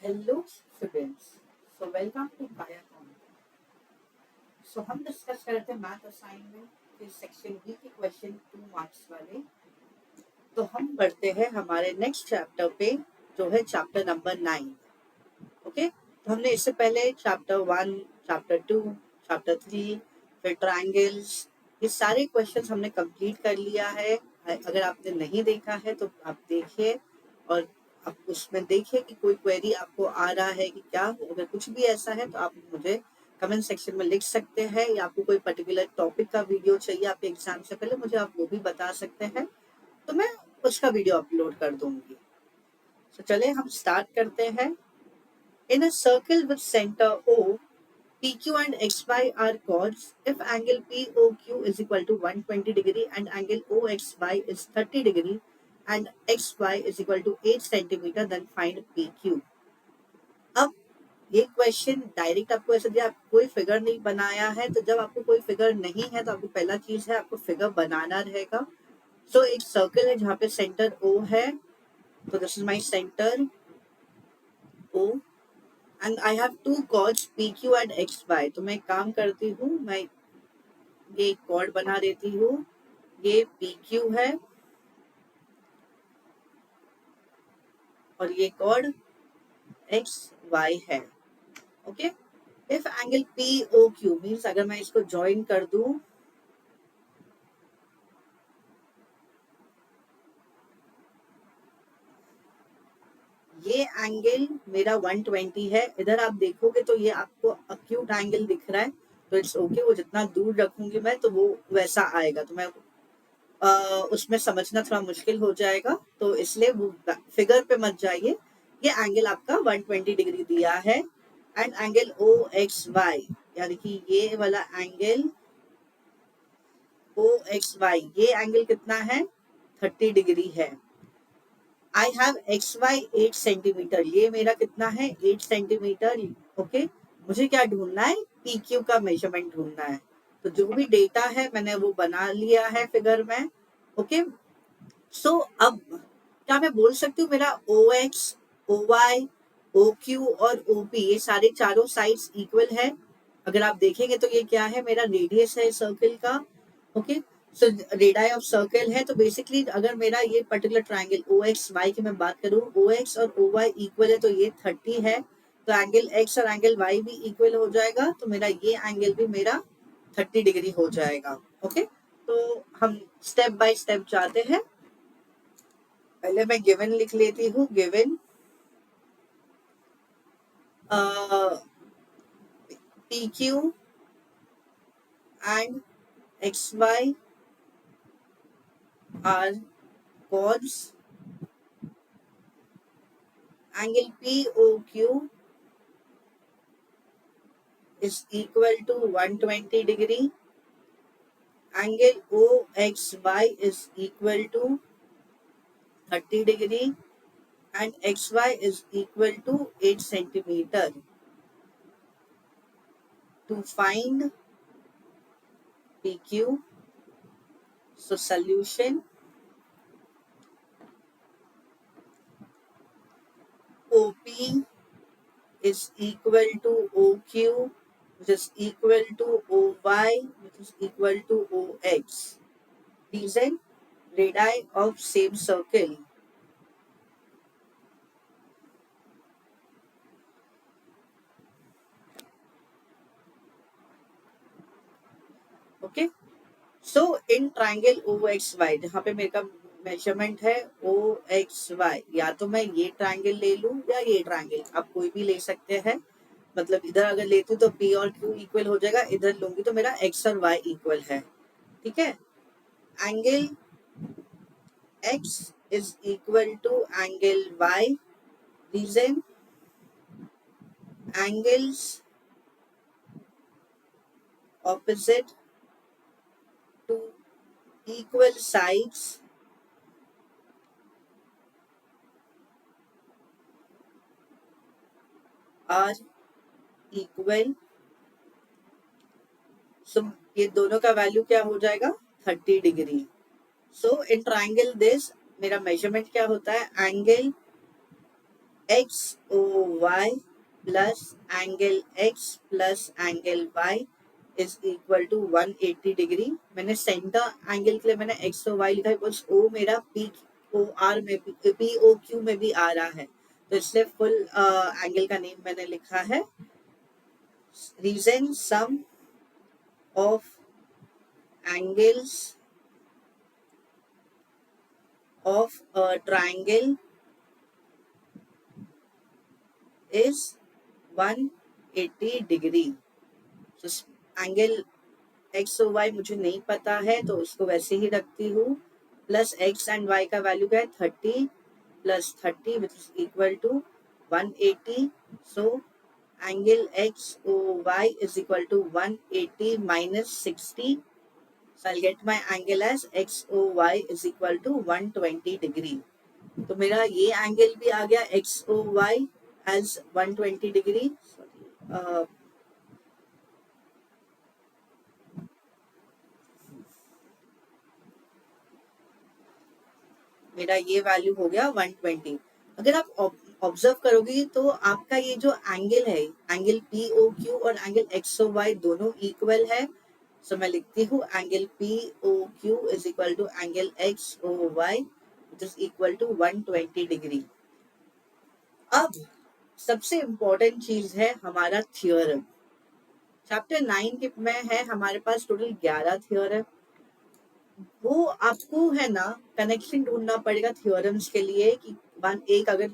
Hello students, so welcome to कायाकॉम। So हम discuss कर रहे थे मैथ असाइनमेंट के सेक्शन बी के क्वेश्चन 2 मार्क्स वाले। तो हम बढ़ते हैं हमारे नेक्स्ट चैप्टर पे, जो है चैप्टर नंबर 9। ओके, तो हमने इससे पहले चैप्टर 1, चैप्टर 2, चैप्टर 3, फिर ट्रायंगल्स, ये सारे क्वेश्चंस हमने कंप्लीट कर लिया है। अगर आपने नहीं देखा है तो आप देखिए, और आप उसमें देखिए कि कोई क्वेरी आपको आ रहा है कि क्या। अगर कुछ भी ऐसा है तो आप मुझे कमेंट सेक्शन में लिख सकते हैं, या आपको कोई पर्टिकुलर टॉपिक का वीडियो चाहिए आपके एग्जाम से पहले, मुझे आप वो भी बता सकते हैं, तो मैं उसका वीडियो अपलोड कर दूंगी। तो चले हम स्टार्ट करते हैं। In a circle with center O, PQ and XY are chords. If angle POQ is equal to 120 degree and angle OXY is 30 degree and XY is equal to 8 centimeter, then find PQ. अब ये question direct आपको ऐसा दिया, आपको कोई figure नहीं बनाया है, तो जब आपको कोई फिगर नहीं है तो आपको पहला चीज है आपको फिगर बनाना रहेगा। सो एक सर्कल है जहाँ पे सेंटर O है, तो this is my centre O and I have two chords PQ and XY। तो मैं एक काम करती हूँ, मैं ये कॉर्ड बना देती हूँ। ये PQ है और ये कॉर्ड XY है। Okay, if angle POQ means अगर मैं इसको ज्वाइन कर दूं, ये एंगल मेरा 120 है। इधर आप देखोगे तो ये आपको अक्यूट एंगल दिख रहा है, तो इट्स ओके। वो जितना दूर रखूंगी मैं तो वो वैसा आएगा, तो मैं उसमें समझना थोड़ा मुश्किल हो जाएगा, तो इसलिए वो फिगर पे मत जाइए। ये एंगल आपका 120 डिग्री दिया है, and angle O X Y, यानी कि ये वाला एंगल ओ एक्स वाई, ये एंगल कितना है, 30 डिग्री है। I have X Y 8 centimetre, ये मेरा कितना है, 8 सेंटीमीटर। ओके, मुझे क्या ढूंढना है, पी क्यू का मेजरमेंट ढूंढना है। तो जो भी डेटा है मैंने वो बना लिया है फिगर में। ओके, सो अब क्या मैं बोल सकती हूँ मेरा O X, O Y, O Q और ओ पी, ये सारे चारों साइड्स इक्वल है। अगर आप देखेंगे तो ये क्या है, मेरा रेडियस है सर्कल का। Okay, so radii of circle है, तो बेसिकली अगर मेरा ये particular triangle O X Y की मैं बात करूँ, ओ एक्स और ओ वाई इक्वल है, तो ये 30 है, तो एंगल एक्स और एंगल वाई भी इक्वल हो जाएगा, तो मेरा ये एंगल भी मेरा 30 डिग्री हो जाएगा। ओके, तो हम स्टेप बाय स्टेप जाते हैं। पहले मैं गिवन लिख लेती हूँ। Given P Q and X Y are chords. Angle POQ is equal to 120 degree. Angle OXY is equal to 30 degree and XY is equal to 8 centimeter. To find PQ, so solution, OP is equal to OQ, which is equal to OY, which is equal to OX. These are radii of same circle. Okay, so in triangle O X Y, जहाँ पे मेरा measurement है ओ X Y, या तो मैं ये triangle ले लूँ या ये ट्राइंगल, आप कोई भी ले सकते हैं। मतलब इधर अगर लेती हूँ तो पी और क्यू इक्वल हो जाएगा, इधर लूंगी तो मेरा एक्स और वाई इक्वल है। ठीक है, angle X is equal to angle Y. Reason, angles opposite to equal sides are equal। So ये दोनों का वैल्यू क्या हो जाएगा, 30 degree. So in triangle this, मेरा मेजरमेंट क्या होता है, angle X O Y plus angle X plus angle Y is equal to 180 degree. मैंने सेंटर एंगल के लिए मैंने एक्स ओ वाई लिखा है, बिकॉज ओ मेरा पी ओ आर में पी ओ क्यू में भी आ रहा है, तो इसलिए फुल एंगल का नेम मैंने लिखा है। Reason sum of angles of a triangle is 180 degree. तो एंगल एक्स और वाई मुझे नहीं पता है, तो उसको वैसे ही रखती हूँ। प्लस एक्स एंड वाई का वैल्यू क्या है, 30 plus 30 which is equal to 180। So angle X O Y is equal to 180 minus 60। So I'll get my angle as XOY is equal to 120 degree. तो मेरा ये एंगल भी आ गया XOY as 120 degree. मेरा ये वैल्यू हो गया 120। अगर आप ऑब्जर्व करोगे तो आपका ये जो एंगल है, एंगल पी ओ क्यू और एंगल एक्स ओ वाई दोनों इक्वल है। सो मैं लिखती हूँ angle P O Q is equal to angle X O Y which is equal to 120 degree. अब सबसे इम्पोर्टेंट चीज है हमारा थियोरम। चैप्टर 9 के में है हमारे पास टोटल 11 थियोरम। वो आपको है ना कनेक्शन ढूंढना पड़ेगा थियोरम्स के लिए कि वन एक अगर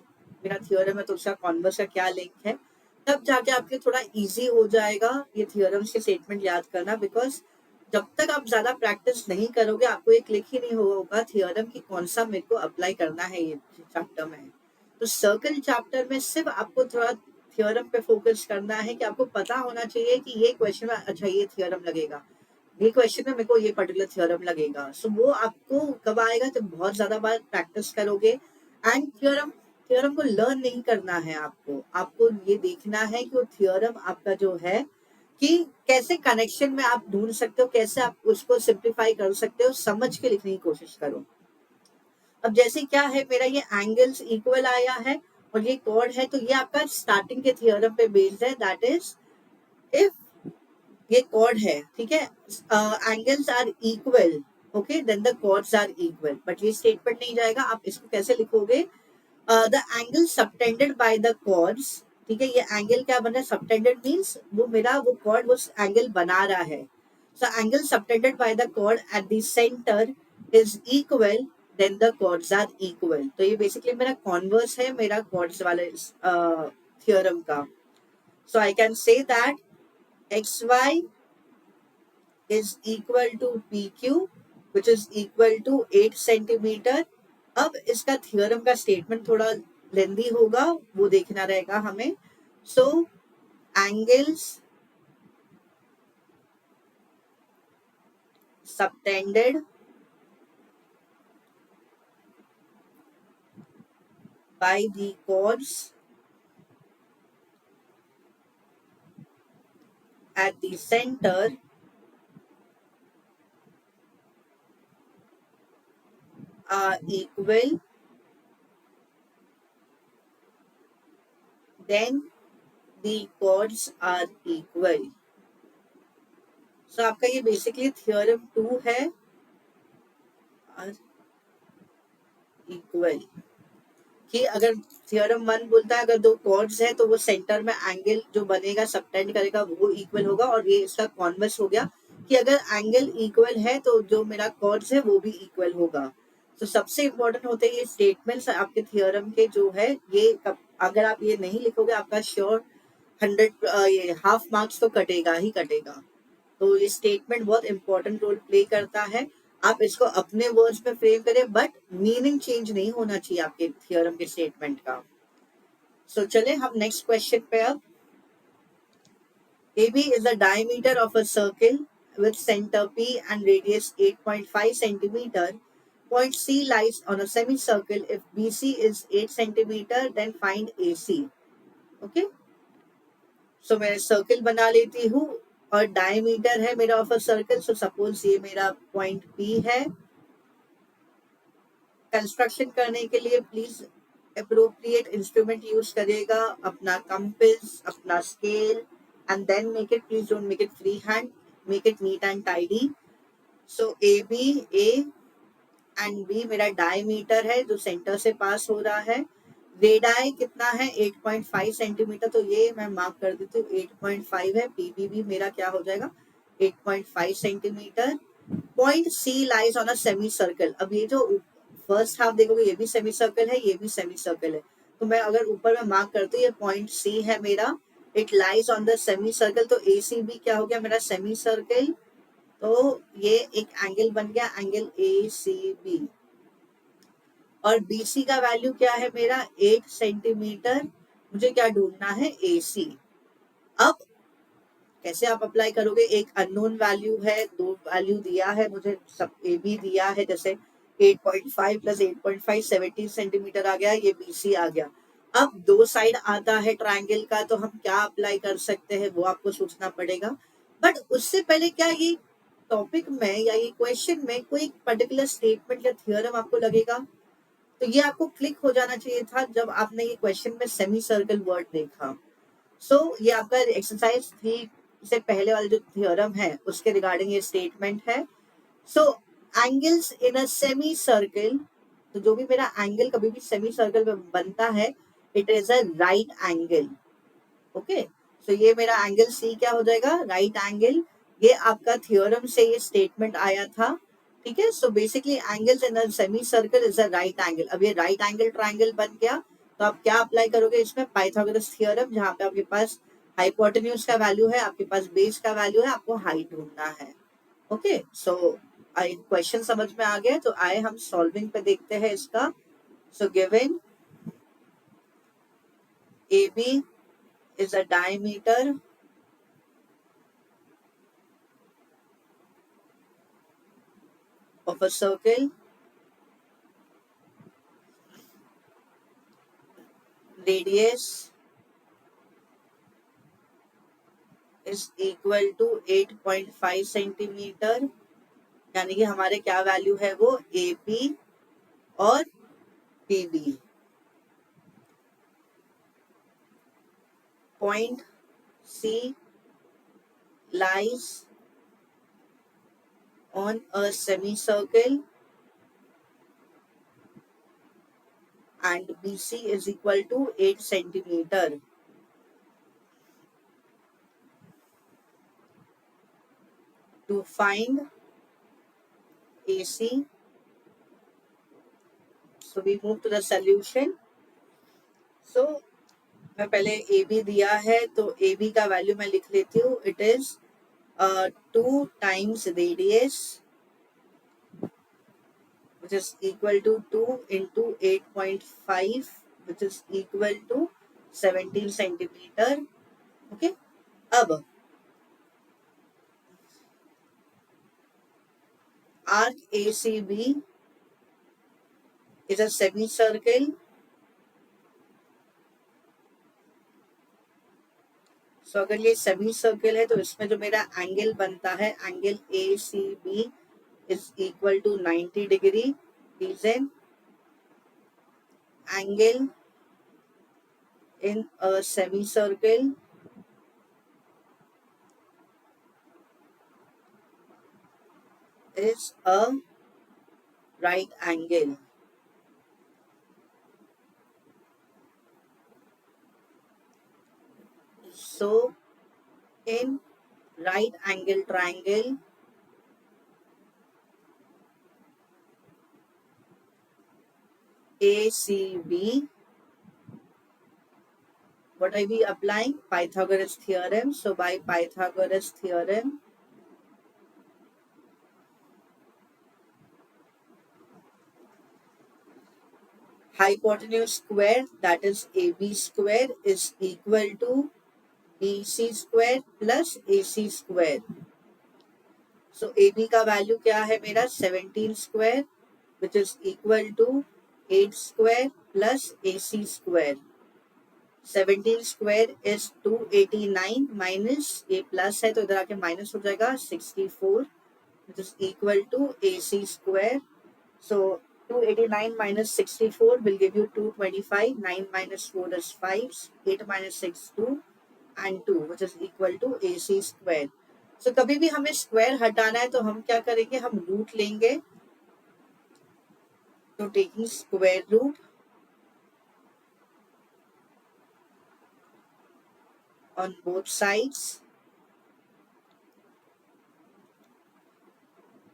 मेरा थियोरम है तो उसका कॉन्वर्स का क्या लिंक है, तब जाके आपके थोड़ा इजी हो जाएगा ये थियोरम्स के स्टेटमेंट याद करना। बिकॉज जब तक आप ज्यादा प्रैक्टिस नहीं करोगे आपको ये क्लिक ही नहीं होगा थियोरम की कौन सा मेरे को अप्लाई करना है ये चैप्टर में। तो सर्कल चैप्टर में सिर्फ आपको थोड़ा थियोरम पे फोकस करना है कि आपको पता होना चाहिए कि ये क्वेश्चन में अच्छा ये थियोरम लगेगा, ये क्वेश्चन में मेरे को ये पर्टिकुलर थ्योरम लगेगा। सो वो आपको कब आएगा जब बहुत ज्यादा बार प्रैक्टिस करोगे। एंड थ्योरम थ्योरम को लर्न नहीं करना है आपको, आपको ये देखना है कि वो थ्योरम आपका जो है कि कैसे कनेक्शन में आप ढूंढ सकते हो, कैसे आप उसको सिंप्लीफाई कर सकते हो, समझ के लिखने की कोशिश करो। अब जैसे क्या है मेरा ये एंगल्स इक्वल आया है और ये कॉर्ड है, तो ये आपका स्टार्टिंग के थ्योरम पे बेस्ड है। दैट इज इफ ये कॉर्ड है, ठीक है, angles are equal, okay, then the chords are equal. But ये स्टेटमेंट नहीं जाएगा, आप इसको कैसे लिखोगे, the angle subtended by the chords, ठीक है, ये एंगल क्या बन रहा है, सबटेंडेड मीन्स वो मेरा वो कॉर्ड वो एंगल बना रहा है। So angle subtended by the chord at the centre is equal, then the chords are equal. तो ये बेसिकली मेरा कॉन्वर्स है मेरा कॉर्ड्स वाले थ्योरम का। So I can say that xy is equal to PQ which is equal to 8 centimetre. अब इसका theorem का स्टेटमेंट थोड़ा लेंदी होगा, वो देखना रहेगा हमें। So angles subtended by the chords at the centre are equal, then the chords are equal। So आपका ये बेसिकली थ्योरम 2 है, are equal, कि अगर थ्योरम 1 बोलता है अगर दो कॉर्ड्स है तो वो सेंटर में एंगल जो बनेगा सबटेंड करेगा वो इक्वल होगा, और ये इसका कॉन्वर्स हो गया कि अगर एंगल इक्वल है तो जो मेरा कॉर्ड्स है वो भी इक्वल होगा। तो सबसे इंपॉर्टेंट होते हैं ये स्टेटमेंट्स आपके थ्योरम के जो है, ये अगर आप ये नहीं लिखोगे आपका श्योर 100 ये हाफ मार्क्स तो कटेगा ही कटेगा। तो ये स्टेटमेंट बहुत इंपॉर्टेंट रोल प्ले करता है। आप इसको अपने वर्ड्स में फ्रेम करें, बट मीनिंग चेंज नहीं होना चाहिए आपके थ्योरम के स्टेटमेंट का। सो चले हम नेक्स्ट क्वेश्चन पे। अब AB is the diameter of a circle with center P and radius 8.5 centimeter. Point C lies on a semicircle. If BC is 8 centimeter, then find AC. Okay? सो मैं circle बना लेती हूँ और डायमीटर है मेरा of a circle. So suppose ये मेरा point P है। कंस्ट्रक्शन करने के लिए प्लीज अप्रोप्रिएट इंस्ट्रूमेंट यूज करिएगा, अपना कंपास, अपना scale, and then make it, please don't make it free hand, make it neat and tidy. So A and B मेरा डायमीटर है जो सेंटर से पास हो रहा है. रेडाई कितना है 8.5 सेंटीमीटर, तो ये मैं मार्क कर देती हूँ 8.5 है. पीबी भी मेरा क्या हो जाएगा 8.5 centimetre. Point C lies on a semi circle. अब ये जो फर्स्ट हाफ देखोगे ये भी सेमी सर्कल है, ये भी सेमी सर्कल है. तो मैं अगर ऊपर में मार्क करती हूँ ये पॉइंट सी है मेरा, it lies on the semi circle. तो ए सी बी क्या हो गया मेरा सेमी सर्कल. तो ये एक एंगल बन गया, एंगल ए सी बी. और BC का वैल्यू क्या है मेरा 8 सेंटीमीटर. मुझे क्या ढूंढना है AC. अब कैसे आप अप्लाई करोगे, एक अननोन वैल्यू है, दो वैल्यू दिया है मुझे, सब ए बी दिया है, जैसे 8.5 प्लस 8.5 17 सेंटीमीटर आ गया, ये BC आ गया. अब दो साइड आता है ट्राइंगल का, तो हम क्या अप्लाई कर सकते हैं वो आपको सोचना पड़ेगा. बट उससे पहले क्या ये टॉपिक में या ये क्वेश्चन में कोई पर्टिकुलर स्टेटमेंट या थियोरम आपको लगेगा, तो ये आपको क्लिक हो जाना चाहिए था जब आपने ये क्वेश्चन में सेमी सर्कल वर्ड देखा. ये आपका एक्सरसाइज थी से पहले वाला जो थ्योरम है उसके रिगार्डिंग ये स्टेटमेंट है. सो angles in a semi circle, तो जो भी मेरा एंगल कभी भी सेमी सर्कल में बनता है it is a right angle. Okay, so ये मेरा एंगल सी क्या हो जाएगा राइट एंगल. ये आपका थ्योरम से ये स्टेटमेंट आया था. ठीक है, so basically angles in a semi circle is a right angle. अब ये राइट एंगल ट्राइंगल बन गया, तो आप क्या अप्लाई करोगे इसमें पाइथागोरस थ्योरम, जहां पे आपके पास हाइपोटेन्यूज का वैल्यू है, आपके पास बेस का वैल्यू है, आपको हाइट ढूंढना है. ओके, सो आई क्वेश्चन समझ में आ गया, तो आए हम सॉल्विंग पे देखते हैं इसका. So given A B is a diameter of a circle, radius is equal to 8.5 centimetre. यानी कि हमारे क्या वैल्यू है वो AP और PB. Point C lies on a semicircle and BC is equal to 8 centimetre. To find AC, so we move to the solution. So मैं पहले A B दिया है, तो ए बी का वैल्यू मैं लिख लेती हूँ. It is 2 times radius which is equal to 2 into 8.5 which is equal to 17 centimetre. Okay, अब arc A C B is a semi circle. So अगर ये सेमी सर्कल है तो इसमें जो मेरा एंगल बनता है angle A C B is equal to 90 degree. Reason angle in a semicircle is a right angle. So in right angle triangle, ACB, what are we applying? Pythagoras theorem. So by Pythagoras theorem, hypotenuse square, that is AB square, is equal to BC square plus AC square. So AB का value क्या है मेरा 17 square which is equal to 8 square plus AC square. 17 square is 289 minus ये plus है तो इधर आके minus हो जाएगा 64 which is equal to AC square. So 289 minus 64 will give you 225. 9 minus 4 is 5. 8 minus 6 2 and 2 which is equal to AC square. So कभी भी हमें स्क्वायर हटाना है तो हम क्या करेंगे, हम रूट लेंगे. तो taking square root on both sides.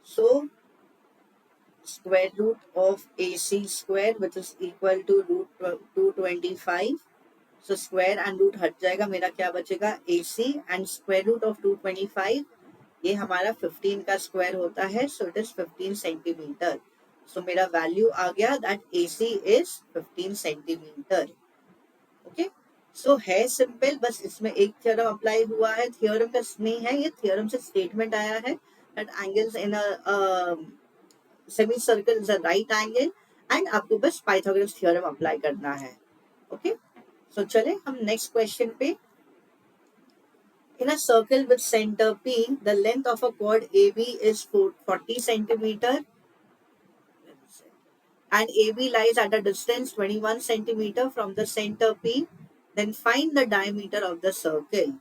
So square root of AC square which is equal to root 225. So square and root हट जाएगा, मेरा क्या बचेगा AC and square root of 225 ये हमारा 15 का स्क्वायर होता है. So it is 15 centimetre. So मेरा वैल्यू आ गया that AC is 15 centimetre. Okay, so है सिंपल, बस इसमें एक थ्योरम अप्लाई हुआ है. थ्योरम का नहीं है, ये थ्योरम से स्टेटमेंट आया है that angles in a semicircle is a right angle and आपको बस पाइथागोरस थ्योरम अप्लाई करना है. ओके, सो चले हम नेक्स्ट क्वेश्चन पे. In a circle with center P, the length of a chord AB is 40 centimeter and AB lies at a distance 21 centimeter from the center P, then find the diameter of the circle.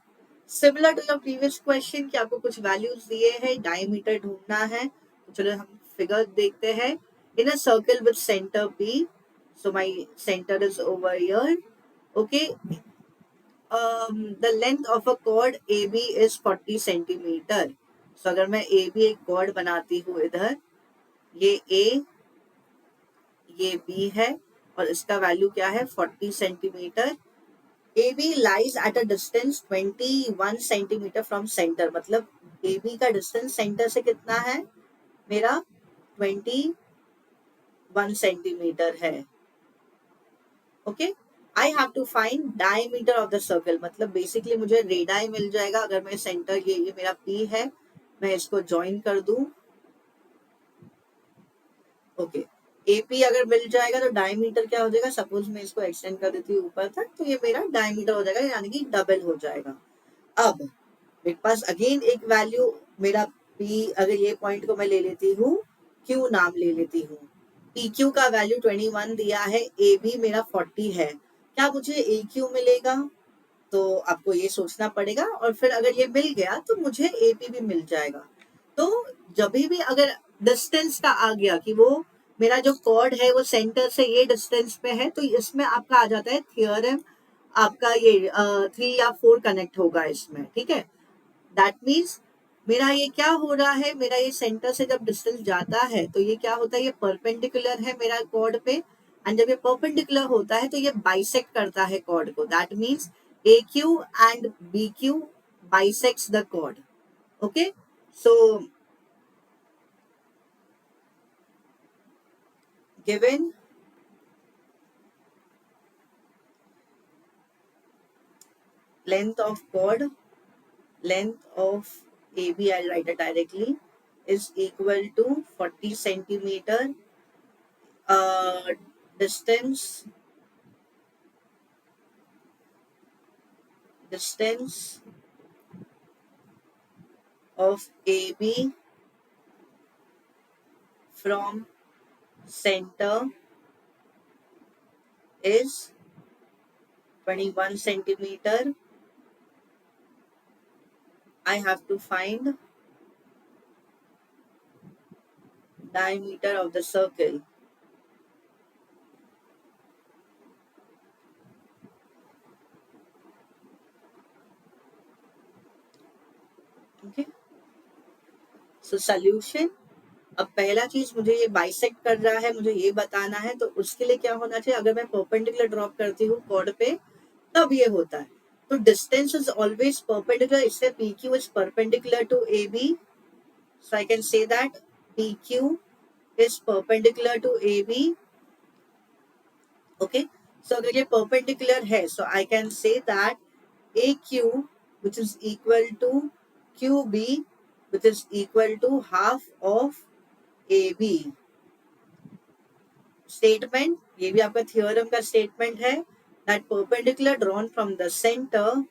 Similar to your previous question कि आपको कुछ values दिए हैं, diameter ढूंढना है. तो चलो हम figure देखते हैं. In a circle with center P, so my center is over here. Okay, the length of a chord AB is 40 centimeter. So अगर मैं AB एक chord बनाती हूँ इधर, ये A ये B है और इसका वैल्यू क्या है 40 centimetre. AB lies at a distance 21 centimetre from centre, मतलब AB का डिस्टेंस सेंटर से कितना है, मेरा 21 सेंटीमीटर है. Okay, I have to find diameter of the circle, मतलब बेसिकली मुझे रेडाई मिल जाएगा अगर मैं सेंटर ये मेरा P है, मैं इसको ज्वाइन कर दूं. ओके, AP अगर मिल जाएगा तो डायमीटर क्या हो जाएगा, सपोज मैं इसको एक्सटेंड कर देती हूँ ऊपर तक, तो ये मेरा डायमीटर हो जाएगा, यानी कि डबल हो जाएगा. अब मेरे पास अगेन एक वैल्यू मेरा P, अगर ये पॉइंट को मैं ले लेती हूँ, Q नाम ले लेती हूँ. PQ का वैल्यू 21 दिया है, AB मेरा 40 है, क्या मुझे AQ मिलेगा, तो आपको ये सोचना पड़ेगा. और फिर अगर ये मिल गया तो मुझे AP भी मिल जाएगा. तो जब भी अगर डिस्टेंस का आ गया कि वो मेरा जो कॉर्ड है वो सेंटर से ये डिस्टेंस पे है, तो इसमें आपका आ जाता है थियोरम, आपका ये 3 या 4 कनेक्ट होगा इसमें. ठीक है, दैट मीन्स मेरा ये क्या हो रहा है, मेरा ये सेंटर से जब डिस्टेंस जाता है तो ये क्या होता है, ये परपेंडिकुलर है मेरा कॉर्ड पे, एंड जब ये परपेंडिकुलर होता है तो ये बाइसेक्ट करता है कॉर्ड को. That means AQ and BQ bisects the chord. Okay, so given length of chord, length of AB, I'll write it directly, is equal to 40 centimeter. Distance of AB from center is 21 centimeter. I have to find diameter of the circle. Okay, so solution. अब पहला चीज मुझे ये bisect कर रहा है, मुझे ये बताना है, तो उसके लिए क्या होना चाहिए, अगर मैं परपेंडिकुलर ड्रॉप करती हूँ कॉर्ड पे तब ये होता है. तो डिस्टेंस इज ऑलवेज परपेंडिकुलर, इससे PQ is perpendicular to AB. So I can say that PQ is perpendicular to AB. Okay, so अगर ये परपेंडिकुलर है, so I can say that AQ which is equal to QB which is equal to half of AB. Statement, ये भी आपका theorem का statement है, that perpendicular drawn from the centre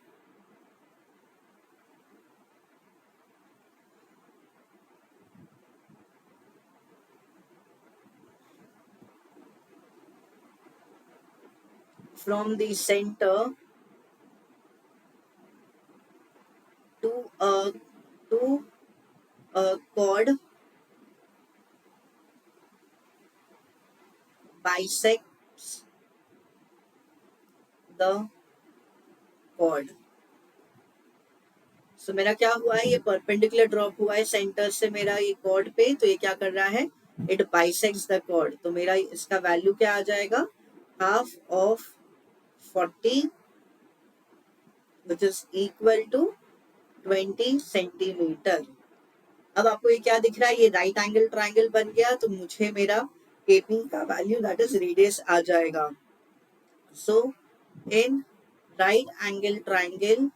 from the center to a chord bisects the chord. So मेरा क्या हुआ है, ये परपेंडिकुलर ड्रॉप हुआ है सेंटर से मेरा ये कॉर्ड पे, तो ये क्या कर रहा है, इट बाइसेक्ट्स द कॉर्ड. तो मेरा इसका वैल्यू क्या आ जाएगा, half of 40 which is equal to 20 centimetre. अब आपको ये क्या दिख रहा है, ये राइट एंगल ट्राइंगल बन गया, तो मुझे मेरा एपी का वैल्यू दैट इज रेडियस आ जाएगा. So in right angle triangle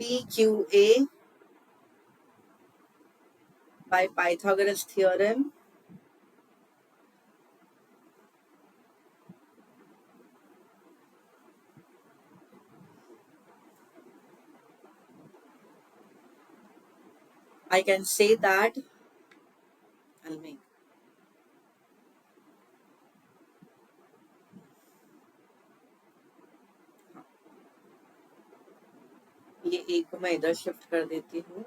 PQA by Pythagoras theorem, I can say that I'll make ये एक को मैं इधर शिफ्ट कर देती हूँ.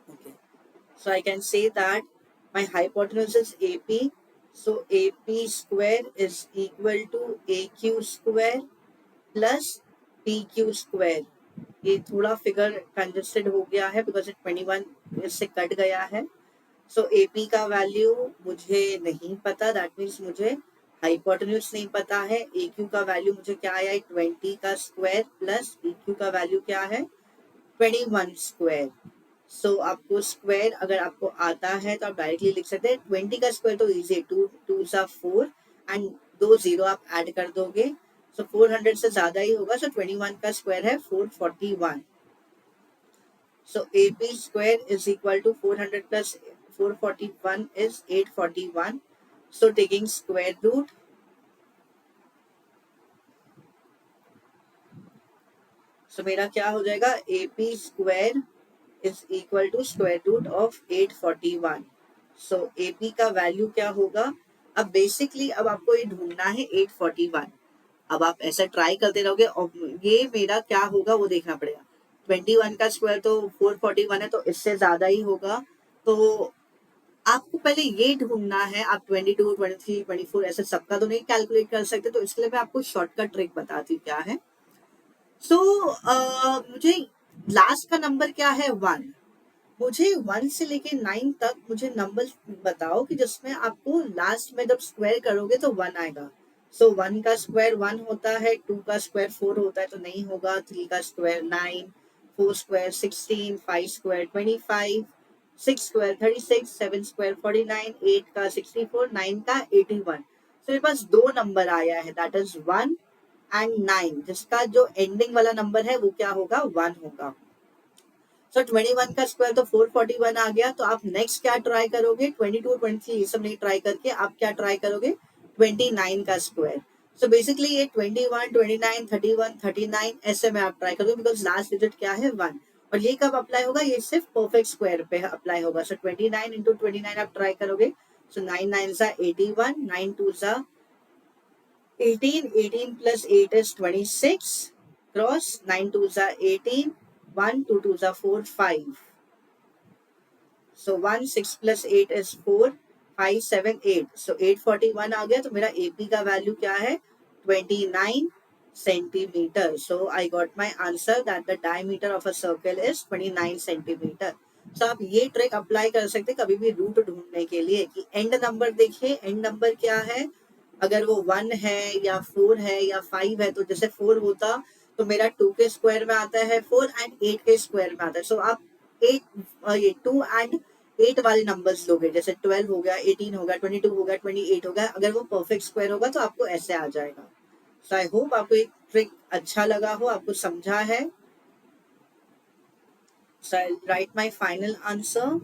Okay. So I can say that my hypotenuse is AP. So AP square is equal to AQ square plus PQ square. ये थोड़ा फिगर कंजस्टेड हो गया है बिकॉज 21 इससे कट गया है. सो AP का वैल्यू मुझे नहीं पता, दैट मीन्स मुझे हाइपोटेन्यूज नहीं पता है. AQ का वैल्यू मुझे क्या आया है, 20 का स्क्वायर प्लस PQ का वैल्यू क्या है, 21 स्क्वायर. सो आपको स्क्वायर अगर आपको आता है तो आप डायरेक्टली लिख सकते हैं. 20 का स्क्वायर तो इजी है, 2 सा 4 एंड 2 जीरो आप ऐड कर दोगे, सो 400 से ज्यादा ही होगा. सो 21 का स्क्वायर है 441. So AP square is equal to 400 plus 441 is 841. So taking square root, so मेरा क्या हो जाएगा, AP square is equal to square root of 841. So AP का वैल्यू क्या होगा. अब बेसिकली अब आपको ये ढूंढना है 841. अब आप ऐसा ट्राई करते रहोगे और ये मेरा क्या होगा वो देखना पड़ेगा. 21 का स्क्वायर तो 441 है, तो इससे ज्यादा ही होगा. तो आपको पहले ये ढूंढना है. आप 22, 23, 24 ऐसे सबका तो नहीं कैलकुलेट कर सकते, तो इसके लिए मैं आपको शॉर्टकट ट्रिक बताती हूँ क्या है. सो मुझे लास्ट का नंबर क्या है, 1. मुझे 1 से लेके 9 तक मुझे नंबर बताओ कि जिसमें आपको लास्ट में जब स्क्वायर करोगे तो 1 आएगा. सो 1 का स्क्वायर 1 होता है, 2 का स्क्वायर 4 होता है तो नहीं होगा, 3 का square 9, 4 square 16, 5 square 25, 6 square 36, 7 square 49, 8 का 64, 9 का 81. सो मेरे पास दो नंबर आया है, दैट इज 1 एंड 9, जिसका जो एंडिंग वाला नंबर है वो क्या होगा, 1 होगा. सो 21 का स्क्वायर तो 441 आ गया. तो आप नेक्स्ट क्या ट्राई करोगे, 22, 23 ये सब नहीं ट्राई करके आप क्या ट्राई करोगे, 29 का स्क्वायर. सो बेसिकली ये 21, 29, 31, 39 ऐसे में आप ट्राई करोगे बिकॉज लास्ट डिजिट क्या है, 1. और ये कब अप्लाई होगा, ये सिर्फ परफेक्ट स्क्वायर पे अप्लाई होगा. सो 29 इंटू 29 आप ट्राई करोगे. सो 9 9 सा 81, 9 2 सा 18, 18 plus 8 is 26, cross 9 2 सा 18, 1 2 2 सा 4 5. So 1 6 plus 8 is 4, 5 7 8. So 841 आ गया. तो मेरा AP का वैल्यू क्या है, 29 centimetre. So I got my answer that the diameter of a circle is 29 centimetre. So आप ये ट्रिक अप्लाई कर सकते हैं कभी भी रूट ढूंढने के लिए कि एंड नंबर देखिए, एंड नंबर क्या है, अगर वो 1 है या 4 है या 5 है, तो जैसे 4 होता तो मेरा 2 के स्क्वायर में आता है 4 एंड 8 के स्क्वायर में आता है. सो आप 8 ये 2 एंड 8 वाले नंबर्स लोगे, जैसे 12 हो गया, 18 हो गया, 22 हो गया, 28 हो गया. अगर वो परफेक्ट स्क्वायर होगा तो आपको ऐसे आ जाएगा. सो आई होप आपको एक ट्रिक अच्छा लगा हो, आपको समझा है. So I write my final answer.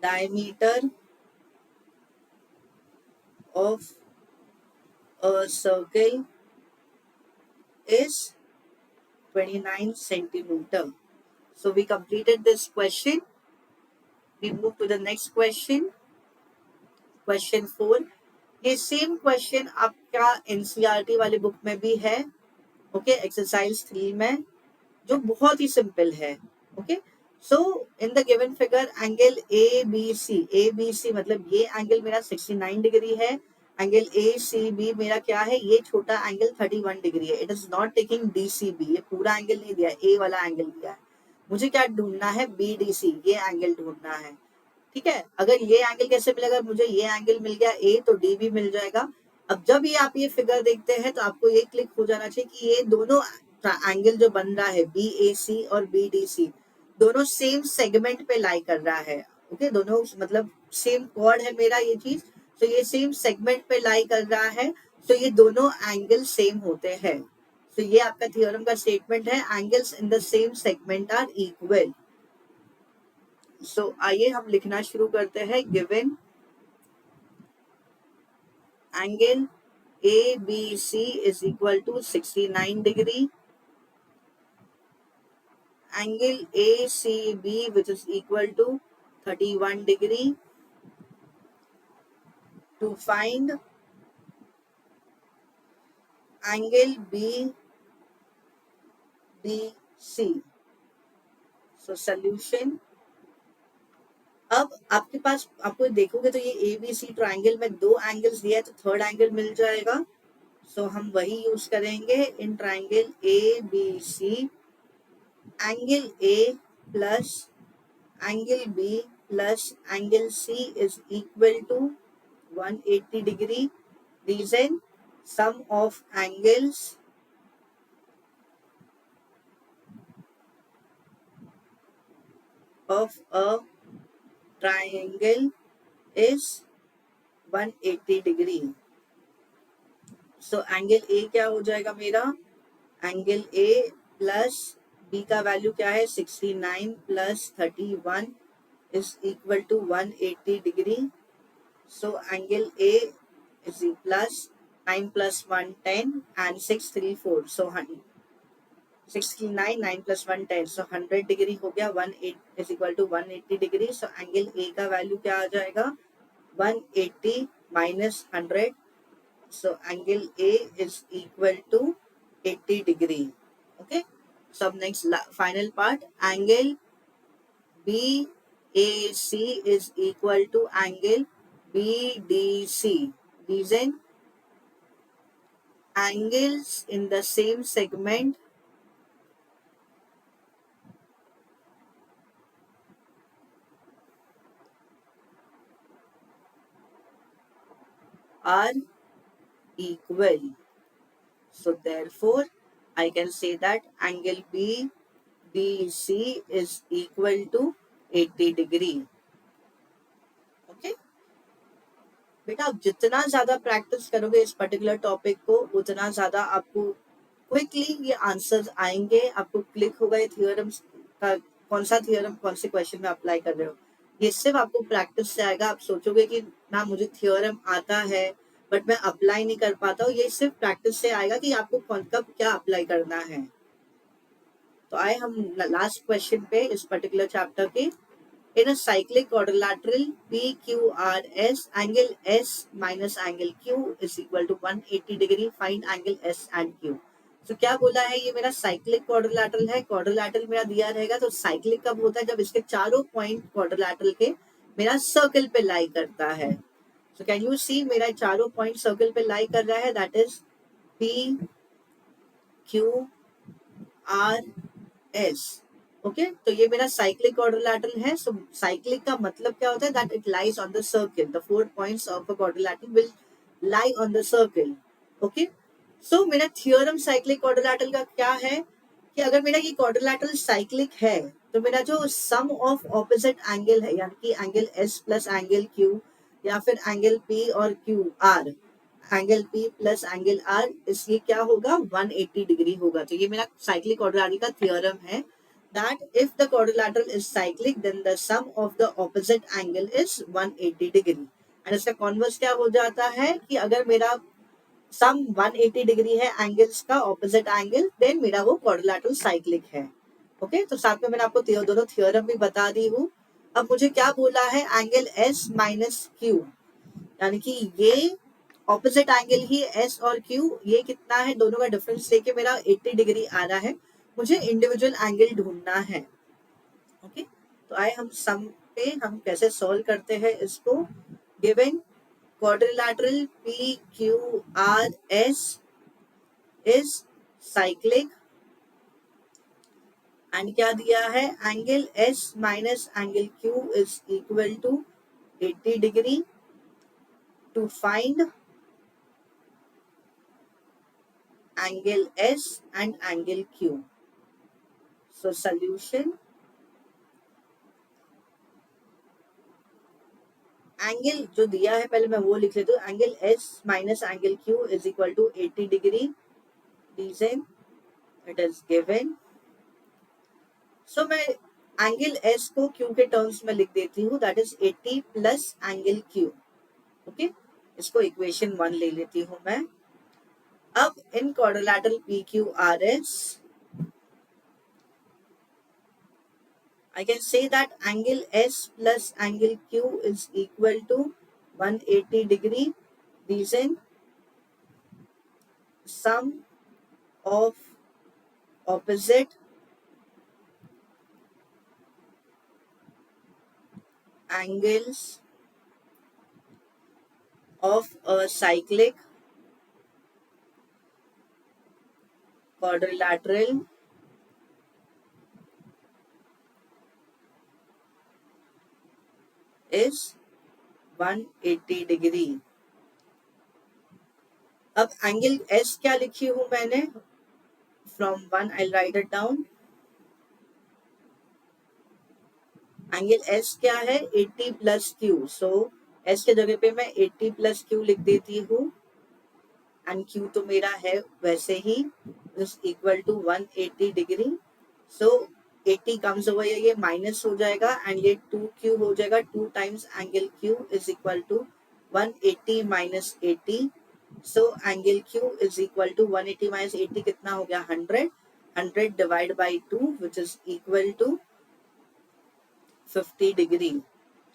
Diameter of a circle is 29 centimeter. So we completed this question. We move to the next question. Question 4. ये सेम क्वेश्चन आपका एनसीईआरटी वाली बुक में भी है, ओके, एक्सरसाइज 3 में, जो बहुत ही सिंपल है, okay. So in the given figure angle A B C मतलब ये एंगल मेरा 69 डिग्री है, एंगल ए सी बी मेरा क्या है, ये छोटा एंगल 31 डिग्री है. It is not taking D C B, ये पूरा एंगल नहीं दिया, ए वाला एंगल दिया है. मुझे क्या ढूंढना है, बी डी सी, ये एंगल ढूंढना है. ठीक है, अगर ये एंगल कैसे मिलेगा, मुझे ये एंगल मिल गया ए तो डी भी मिल जाएगा. अब जब ये आप ये फिगर देखते हैं तो आपको ये क्लिक हो जाना चाहिए कि ये दोनों एंगल जो बन रहा है बी ए सी और बी डी सी, दोनों सेम सेगमेंट पे लाई कर रहा है. ओके, दोनों मतलब सेम कॉर्ड है मेरा ये चीज, तो ये सेम सेगमेंट पे लाई कर रहा है, तो ये दोनों एंगल सेम होते हैं. तो ये आपका थ्योरम का स्टेटमेंट है, angles in the same segment are equal. So आइए हम लिखना शुरू करते हैं. Given angle A B C is equal to 69 degree, angle ACB which is equal to 31 degree. To find angle BDC. So solution. अब आपके पास आपको देखोगे तो ये ABC ट्राइंगल में दो एंगल्स दिया है, तो थर्ड एंगल मिल जाएगा. सो हम वही यूज करेंगे in triangle ABC. Angle A plus angle B plus angle C is equal to 180 degree. Reason, sum of angles of a triangle is 180 degree. So angle A क्या हो जाएगा मेरा, angle A plus B का value क्या है 69 plus 31 is equal to 180 degree. So angle A is plus 9 plus 1 10 and 6 3 4. So 69 9 plus 1 10. So 100 degree हो गया. 180 is equal to 180 degree. So angle A का वैल्यू क्या आ जाएगा 180 minus 100. So angle A is equal to 80 degree. Okay. So next final part, angle BAC is equal to angle BDC. Reason, angles in the same segment are equal. So therefore, I can say that angle BDC is equal to 80 degree. Okay. बेटा आप जितना ज्यादा practice करोगे इस particular topic को, उतना ज्यादा आपको क्विकली ये आंसर्स आएंगे. आपको क्लिक होगा ये थ्योरम का, कौन सा थ्योरम कौन से क्वेश्चन में अप्लाई कर रहे हो. ये सिर्फ आपको प्रैक्टिस से आएगा. आप सोचोगे कि ना मुझे थ्योरम आता है बट मैं अप्लाई नहीं कर पाता हूँ, ये सिर्फ प्रैक्टिस से आएगा कि आपको कौन कब क्या अप्लाई करना है. तो आए हम लास्ट क्वेश्चन पे इस पर्टिकुलर चैप्टर के. In a cyclic quadrilateral PQRS, angle S minus angle Q is equal to 180 degree. Find angle S and Q. So क्या बोला है, ये मेरा साइक्लिक क्वाड्रिलैटरल है. क्वाड्रिलैटरल मेरा दिया रहेगा, तो साइक्लिक कब होता है, जब इसके चारों पॉइंट क्वाड्रिलैटरल के मेरा सर्कल पे लाई करता है. सो कैन यू सी मेरा चारों पॉइंट सर्कल पे लाई कर रहा है, दैट इज PQRS. ओके, तो ये मेरा साइक्लिक क्वाड्रिलैटरल है. सो साइक्लिक का मतलब क्या होता है, that it lies on the circle. The 4 points of a quadrilateral will lie on the circle. Okay, so मेरा थ्योरम साइक्लिक क्वाड्रिलैटरल का क्या है कि अगर मेरा ये क्वाड्रिलैटरल साइक्लिक है तो मेरा जो सम ऑफ ऑपोजिट एंगल है, यानी कि angle S plus angle Q या फिर एंगल पी और Q R, angle P plus angle R, इसलिए क्या होगा 180 डिग्री होगा. तो ये मेरा साइक्लिक क्वाड्रिलैटरल का थ्योरम है, that if the quadrilateral is cyclic then the sum of the opposite angle is 180 degree. And इसका कॉन्वर्स क्या हो जाता है कि अगर मेरा सम 180 डिग्री है एंगल्स का ऑपोजिट एंगल, देन मेरा वो क्वाड्रिलेटरल साइक्लिक है। ओके, तो साथ में मैंने आपको दोनों थ्योरम भी बता दी हूँ। अब मुझे क्या बोला है, एंगल एस माइनस क्यू, यानी कि ये ऑपोजिट एंगल ही एस और क्यू, ये कितना है, दोनों का डिफरेंस लेके मेरा 80 डिग्री आ रहा है, मुझे इंडिविजुअल एंगल ढूंढना है। ओके, तो आए हम सम पे हम कैसे सॉल्व करते हैं इसको। Given quadrilateral P Q R S is cyclic and क्या दिया है, angle S minus angle Q is equal to 80 degree. To find angle S and angle Q. So solution, angle जो दिया है पहले मैं वो लिख लेती हूँ, angle S minus angle Q is equal to 80 degree. Reason it is given. So मैं एंगल S को Q के टर्म्स में लिख देती हूँ, that is 80 plus angle Q। Okay, इसको इक्वेशन 1 ले लेती हूँ मैं। अब इन quadrilateral PQRS I can say that angle S plus angle Q is equal to 180 degree. Reason, sum of opposite angles of a cyclic quadrilateral is 180 degree. अब angle S क्या लिखी हूं मैंने, from 1 I'll write it down. Angle S क्या है, 80 plus Q. सो S के जगह पे मैं 80 प्लस Q लिख देती हूँ एंड Q तो मेरा है वैसे ही, is equal to 180 degree. So 80 comes over, ये माइनस हो जाएगा एंड ये 2Q हो जाएगा। 2 times angle Q is equal to 180 minus 80। So angle Q is equal to 180 minus 80 कितना हो गया, 100। 100 divide by 2 which is equal to 50 degree.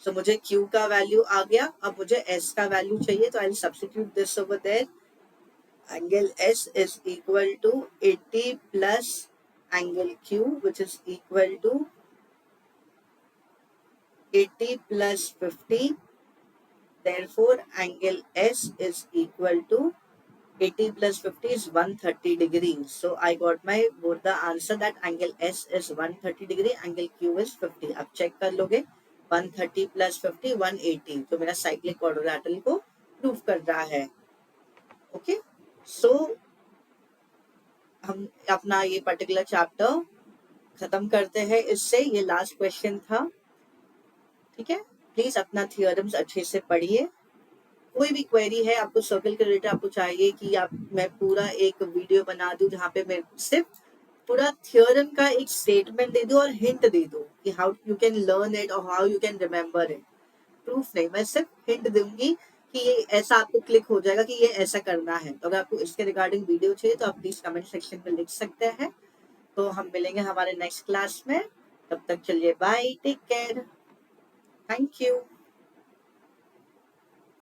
So मुझे Q का वैल्यू आ गया, अब मुझे S का वैल्यू चाहिए, तो I will substitute this over there. Angle S is equal to 80 plus angle Q, which is equal to 80 plus 50. Therefore, angle S is equal to 80 plus 50 is 130 degrees. So I got my both the answer that angle S is 130 degree, angle Q is 50. अब check कर लोगे, 130 plus 50 180, तो मेरा cyclic quadrilateral को prove कर रहा है। Okay, सो हम अपना ये पर्टिकुलर चैप्टर खत्म करते हैं इससे। ये लास्ट क्वेश्चन था, ठीक है। प्लीज अपना थियोरम्स अच्छे से पढ़िए। कोई भी क्वेरी है आपको सर्कल के रिलेटेड, आपको चाहिए कि आप मैं पूरा एक वीडियो बना दूं जहाँ पे मैं सिर्फ पूरा थियोरम का एक स्टेटमेंट दे दूं और हिंट दे दूं कि how you can learn it और how you can remember it. Proof नहीं, मैं सिर्फ हिंट दूंगी कि ये ऐसा आपको क्लिक हो जाएगा कि ये ऐसा करना है। तो अगर आपको इसके रिगार्डिंग वीडियो चाहिए तो आप प्लीज कमेंट सेक्शन में लिख सकते हैं। तो हम मिलेंगे हमारे नेक्स्ट क्लास में, तब तक चलिए bye, take care, thank you.